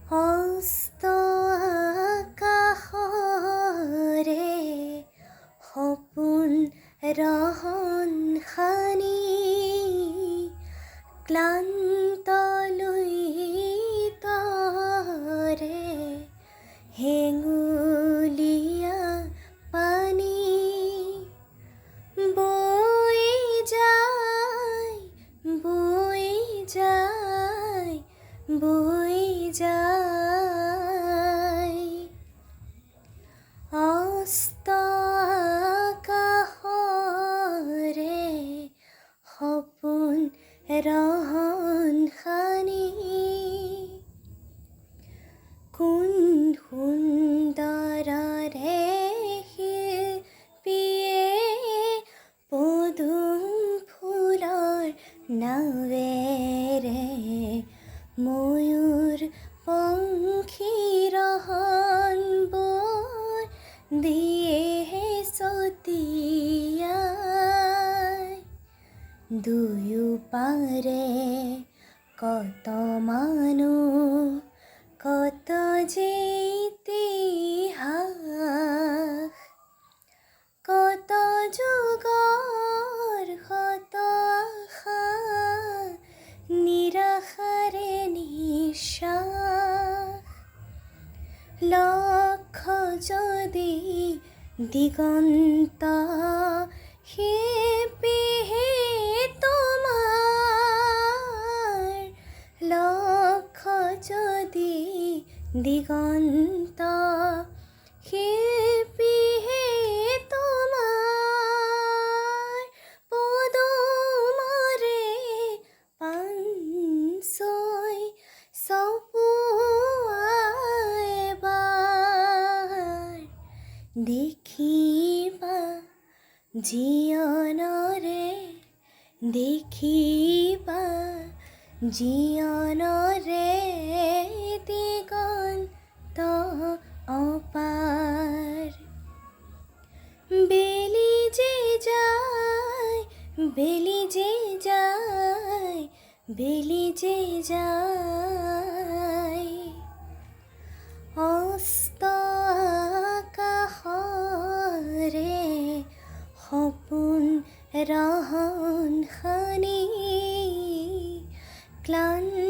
অস্ত আকাশৰে সপোন ৰহন সানি ক্লান্ত লুইতৰে হেঙুলীয়া পানী বৈ যায় বৈ যায় বৈ যায় অস্ত আকাশৰে সপোন ৰহন সানি কোন সুন্দৰৰে শিল্পীয়ে পদুম ফুলৰ নাৱেৰে ময়ূৰ পংখী ৰহনবোৰ দিয়ে ছটিয়াই দুয়ো পাৰে কত মানুহ কত যে ইতিহাস কত যুগৰ শত আশা নিৰাশাৰে নিশ্বাস লক্ষ যদি দিগন্ত শিল্পীহে তোমাৰ লক্ষ যদি দিগন্ত শিল্পীহে তোমাৰ পদুমৰে পানছৈ চপোৱা এবাৰ দেখিবা জীৱনৰে দেখিবা জীৱনৰে দিগন্ত অপাৰ বেলি যে যায় বেলি যে যায় বেলি যে যায় অস্ত আকাশৰে সপোন ৰহন সানি ক্লান্ত